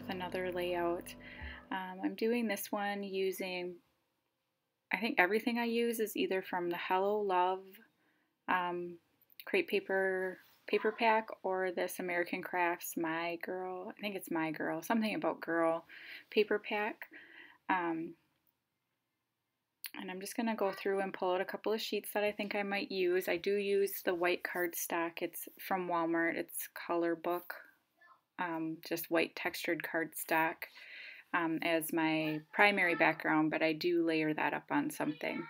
with another layout. I'm doing this one using, I think everything I use is either from the Hello Love crepe paper pack or this American Crafts My Girl, I think it's My Girl, something about girl paper pack. And I'm just going to go through and pull out a couple of sheets that I think I might use. I do use the white cardstock. It's from Walmart. It's Color Book, just white textured cardstock as my primary background, but I do layer that up on something.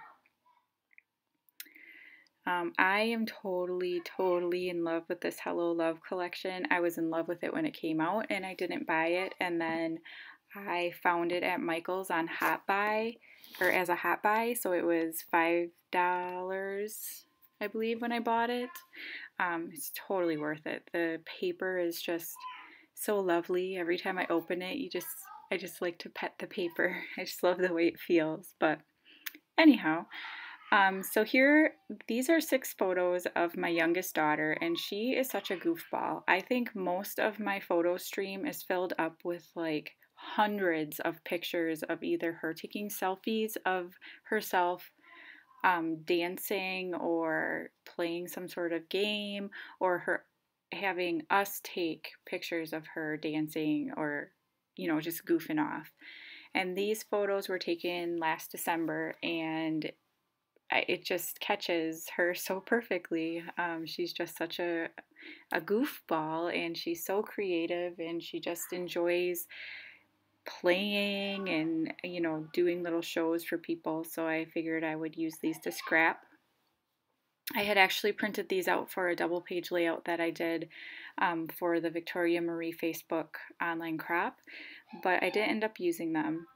I am totally in love with this Hello Love collection. I was in love with it when it came out and I didn't buy it, and then I found it at Michael's on Hot Buy, or as a Hot Buy, so it was $5, I believe, when I bought it. It's totally worth it. The paper is just so lovely. Every time I open it, I just like to pet the paper. I just love the way it feels. But anyhow, so here, these are 6 photos of my youngest daughter, and she is such a goofball. I think most of my photo stream is filled up with like hundreds of pictures of either her taking selfies of herself dancing or playing some sort of game, or her having us take pictures of her dancing or, you know, just goofing off. And these photos were taken last December, and it just catches her so perfectly. She's just such a goofball, and she's so creative, and she just enjoys playing and, you know, doing little shows for people. So I figured I would use these to scrap. I had actually printed these out for a double page layout that I did for the Victoria Marie Facebook online crop, but I didn't end up using them.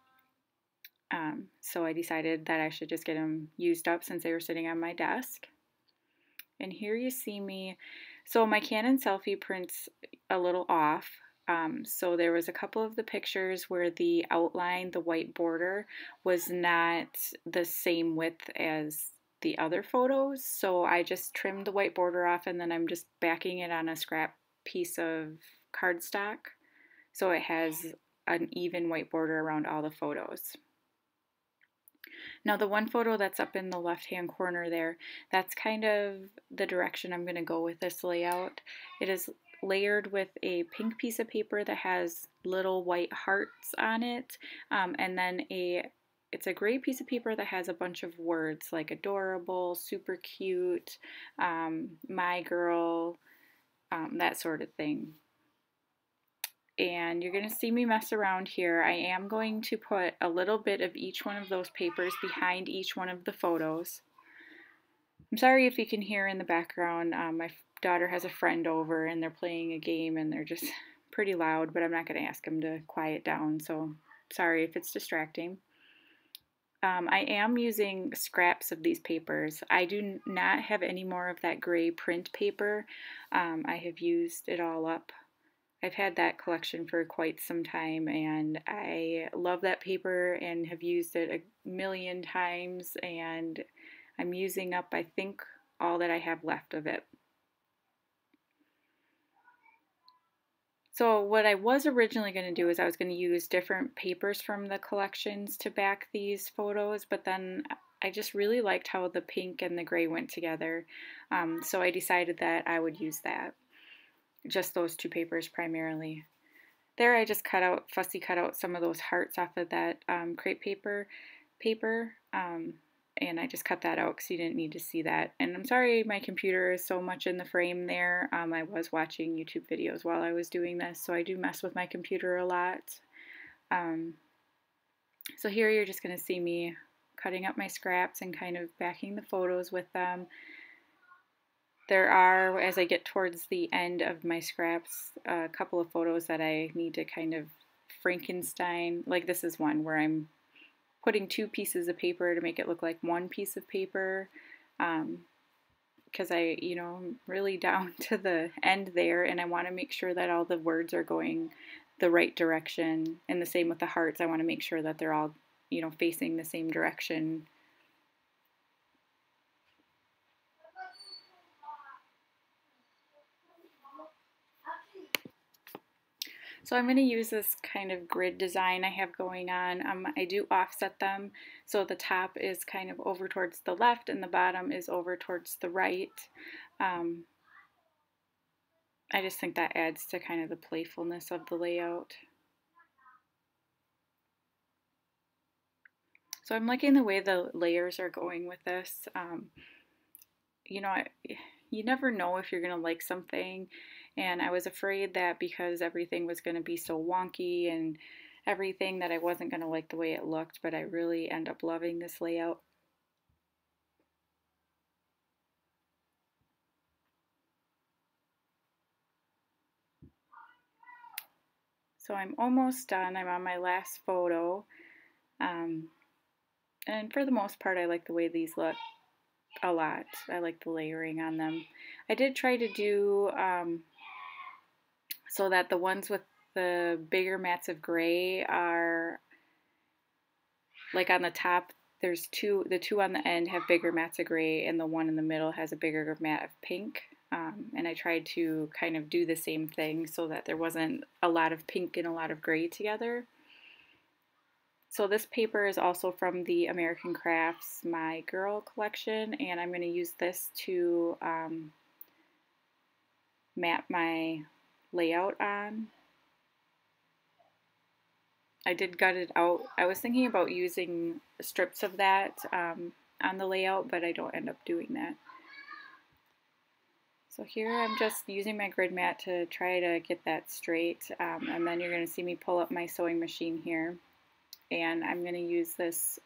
So I decided that I should just get them used up since they were sitting on my desk. And here you see me. So my Canon selfie print's a little off. So there was a couple of the pictures where the outline, the white border, was not the same width as the other photos. So I just trimmed the white border off, and then I'm just backing it on a scrap piece of cardstock so it has an even white border around all the photos. Now the one photo that's up in the left-hand corner there, that's kind of the direction I'm going to go with this layout. It is layered with a pink piece of paper that has little white hearts on it, and then it's a gray piece of paper that has a bunch of words like adorable, super cute, my girl, that sort of thing. And you're going to see me mess around here. I am going to put a little bit of each one of those papers behind each one of the photos. I'm sorry if you can hear in the background. My daughter has a friend over and they're playing a game and they're just pretty loud, but I'm not going to ask them to quiet down, so sorry if it's distracting. I am using scraps of these papers. I do not have any more of that gray print paper. I have used it all up. I've had that collection for quite some time, and I love that paper and have used it a million times, and I'm using up, I think, all that I have left of it. So what I was originally going to do is I was going to use different papers from the collections to back these photos, but then I just really liked how the pink and the gray went together, so I decided that I would use that. Just those 2 papers primarily. There I just fussy cut out some of those hearts off of that crepe paper, and I just cut that out because you didn't need to see that. And I'm sorry my computer is so much in the frame there. I was watching YouTube videos while I was doing this, so I do mess with my computer a lot. So here you're just going to see me cutting up my scraps and kind of backing the photos with them. There are, as I get towards the end of my scraps, a couple of photos that I need to kind of Frankenstein. Like this is one where I'm putting 2 pieces of paper to make it look like 1 piece of paper, because I'm really down to the end there, and I want to make sure that all the words are going the right direction. And the same with the hearts. I want to make sure that they're all, facing the same direction. So I'm going to use this kind of grid design I have going on. I do offset them, so the top is kind of over towards the left and the bottom is over towards the right. Um, I just think that adds to kind of the playfulness of the layout. So I'm liking the way the layers are going with this. You know, you never know if you're going to like something, and I was afraid that because everything was going to be so wonky and everything that I wasn't going to like the way it looked, but I really end up loving this layout. So I'm almost done. I'm on my last photo. Um, and for the most part, I like the way these look a lot. I like the layering on them. I did try to do so that the ones with the bigger mats of gray are like on the top. There's the two on the end have bigger mats of gray, and the one in the middle has a bigger mat of pink. And I tried to kind of do the same thing so that there wasn't a lot of pink and a lot of gray together. So this paper is also from the American Crafts My Girl collection, and I'm going to use this to map my layout on. I did gut it out. I was thinking about using strips of that on the layout, but I don't end up doing that. So here I'm just using my grid mat to try to get that straight, and then you're going to see me pull up my sewing machine here, and I'm going to use this,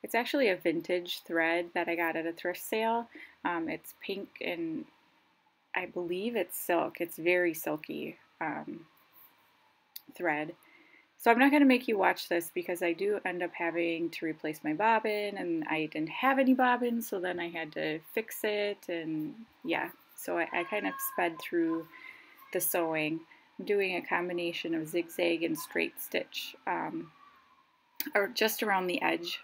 it's actually a vintage thread that I got at a thrift sale. It's pink and I believe it's silk. It's very silky thread. So I'm not going to make you watch this because I do end up having to replace my bobbin, and I didn't have any bobbins, so then I had to fix it, and yeah, so I kind of sped through the sewing. I'm doing a combination of zigzag and straight stitch, or just around the edge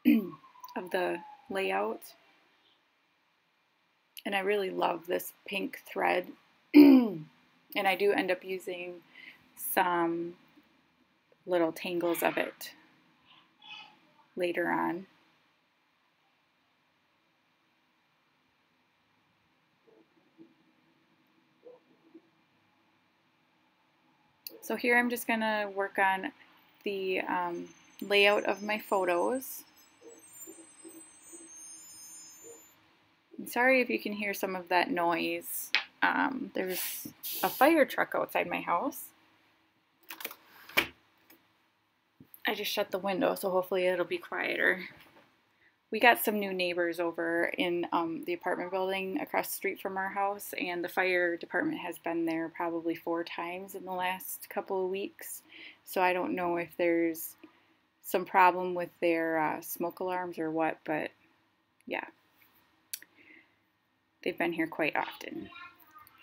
of the layout. And I really love this pink thread, and I do end up using some little tangles of it later on. So here I'm just going to work on the layout of my photos. I'm sorry if you can hear some of that noise. There's a fire truck outside my house. I just shut the window, so hopefully it'll be quieter. We got some new neighbors over in the apartment building across the street from our house, and the fire department has been there probably 4 times in the last couple of weeks. So I don't know if there's some problem with their smoke alarms or what, but yeah, they've been here quite often.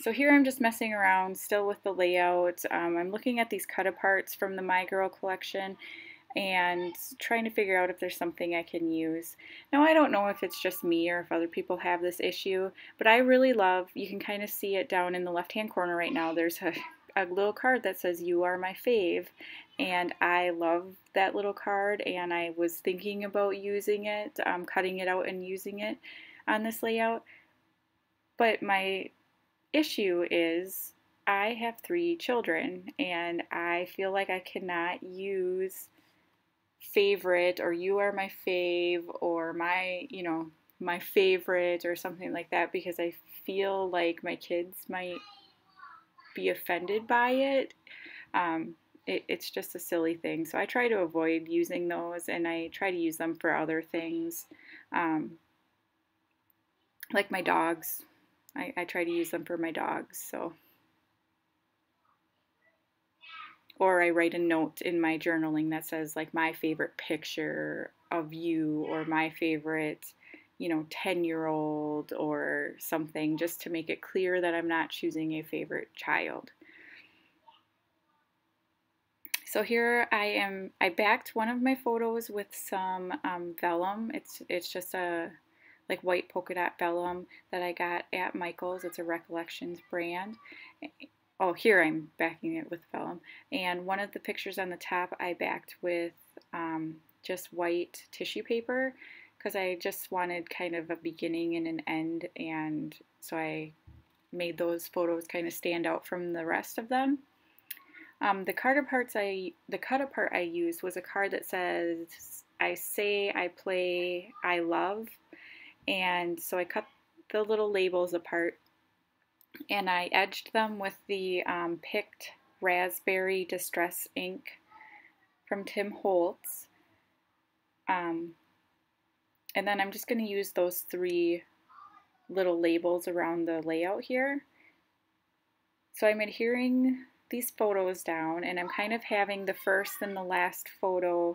So here I'm just messing around still with the layout. I'm looking at these cut aparts from the My Girl collection and trying to figure out if there's something I can use. Now I don't know if it's just me or if other people have this issue, but I really love, you can kind of see it down in the left hand corner right now, there's a little card that says "You are my fave," and I love that little card, and I was thinking about using it, cutting it out and using it on this layout. But my issue is I have 3 children, and I feel like I cannot use favorite or "you are my fave" or my favorite or something like that, because I feel like my kids might be offended by it. It's just a silly thing, so I try to avoid using those, and I try to use them for other things, like my dogs. I try to use them for my dogs. So, or I write a note in my journaling that says like my favorite picture of you, or my favorite 10-year-old or something, just to make it clear that I'm not choosing a favorite child. So here I backed one of my photos with some vellum. It's just a like white polka dot vellum that I got at Michael's. It's a Recollections brand. oh, here I'm backing it with vellum. And one of the pictures on the top I backed with just white tissue paper because I just wanted kind of a beginning and an end, and so I made those photos kind of stand out from the rest of them. The card the cut apart I used was a card that says I say, I play, I love, and so I cut the little labels apart and I edged them with the picked raspberry distress ink from Tim Holtz. And then I'm just going to use those 3 little labels around the layout here. So I'm adhering these photos down, and I'm kind of having the first and the last photo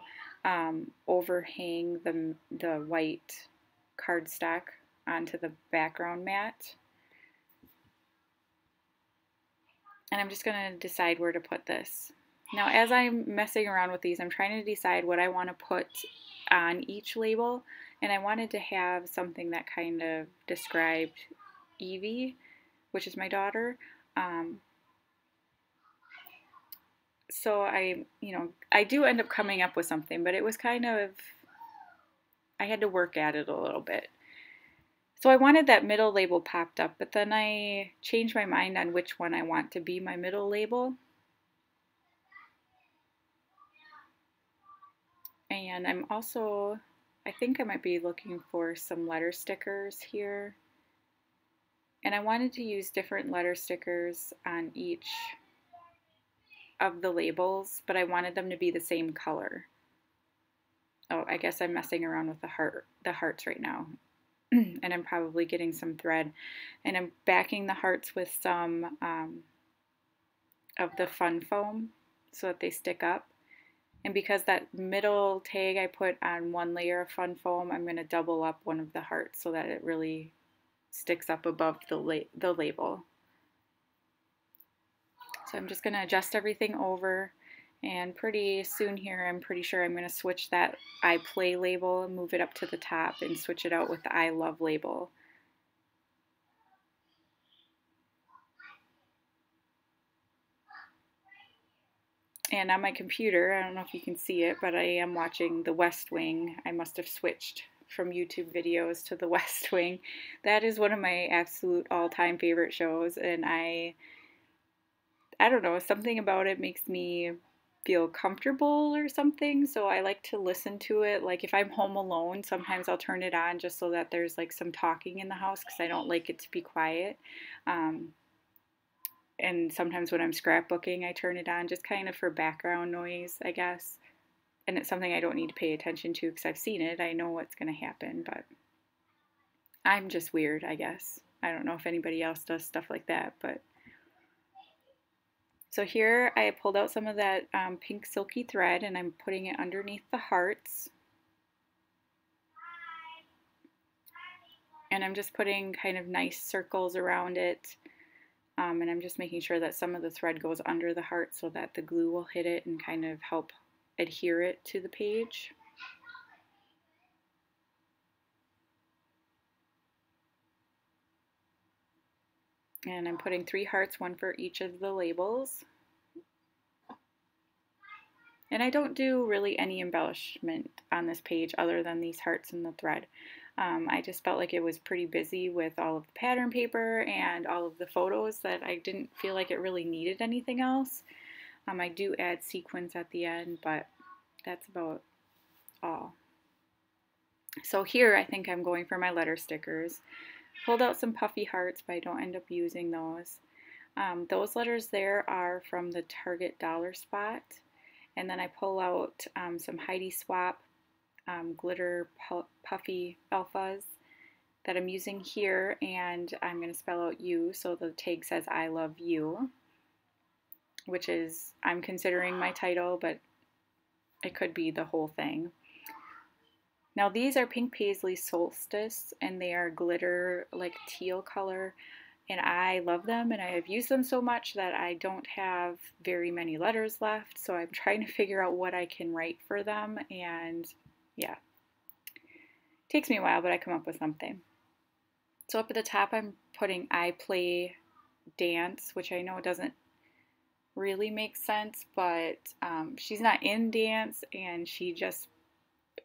overhang the white cardstock onto the background mat. And I'm just going to decide where to put this. Now, as I'm messing around with these, I'm trying to decide what I want to put on each label, and I wanted to have something that kind of described Evie, which is my daughter. So I do end up coming up with something, but it was kind of, I had to work at it a little bit. So I wanted that middle label popped up, but then I changed my mind on which one I want to be my middle label. And I'm also, I think I might be looking for some letter stickers here. And I wanted to use different letter stickers on each of the labels, but I wanted them to be the same color. Oh, I guess I'm messing around with the hearts right now. And I'm probably getting some thread. And I'm backing the hearts with some of the fun foam so that they stick up. And because that middle tag I put on one layer of fun foam, I'm going to double up one of the hearts so that it really sticks up above the label. So I'm just going to adjust everything over, and pretty soon here I'm pretty sure I'm going to switch that I play label and move it up to the top and switch it out with the I love label. And on my computer, I don't know if you can see it, but I am watching The West Wing. I must have switched from YouTube videos to The West Wing. That is one of my absolute all-time favorite shows, and I don't know, something about it makes me feel comfortable or something, so I like to listen to it. Like if I'm home alone, sometimes I'll turn it on just so that there's like some talking in the house because I don't like it to be quiet. And sometimes when I'm scrapbooking, I turn it on just kind of for background noise, I guess. And it's something I don't need to pay attention to because I've seen it. I know what's going to happen, but I'm just weird, I guess. I don't know if anybody else does stuff like that, but. So here I pulled out some of that pink silky thread and I'm putting it underneath the hearts. And I'm just putting kind of nice circles around it. And I'm just making sure that some of the thread goes under the heart so that the glue will hit it and kind of help adhere it to the page. And I'm putting 3 hearts, one for each of the labels. And I don't do really any embellishment on this page other than these hearts and the thread. I just felt like it was pretty busy with all of the pattern paper and all of the photos that I didn't feel like it really needed anything else. I do add sequins at the end, but that's about all. So here I think I'm going for my letter stickers. Pulled out some puffy hearts, but I don't end up using those. Those letters there are from the Target Dollar Spot. And then I pull out some Heidi Swap glitter puffy alphas that I'm using here, and I'm going to spell out you, so the tag says I love you, which is, I'm considering my title, but it could be the whole thing. Now these are Pink Paisley Solstice, and they are glitter like teal color, and I love them, and I have used them so much that I don't have very many letters left, so I'm trying to figure out what I can write for them, and yeah, it takes me a while, but I come up with something. So up at the top I'm putting I play dance, which I know doesn't really makes sense, but she's not in dance and she just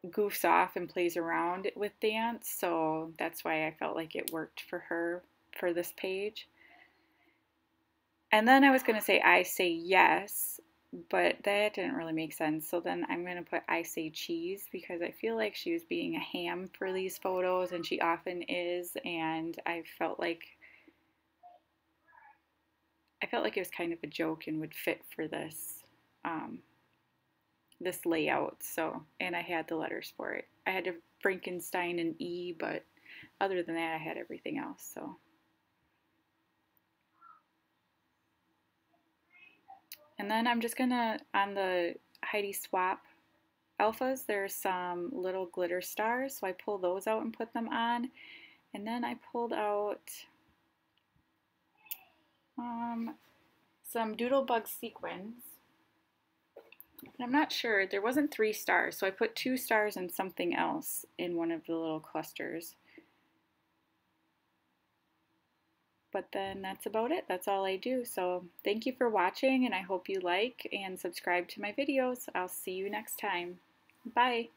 goofs off and plays around with dance, so that's why I felt like it worked for her for this page. And then I was going to say I say yes, but that didn't really make sense. So then I'm going to put I say cheese because I feel like she was being a ham for these photos, and she often is, and I felt like it was kind of a joke and would fit for this this layout. So, and I had the letters for it. I had to Frankenstein an E, but other than that I had everything else. So and then I'm just gonna, on the Heidi Swap alphas, there's some little glitter stars, so I pull those out and put them on. And then I pulled out some Doodlebug sequins. And I'm not sure, there wasn't 3 stars, so I put 2 stars and something else in one of the little clusters. But then that's about it. That's all I do. So thank you for watching, and I hope you like and subscribe to my videos. I'll see you next time. Bye.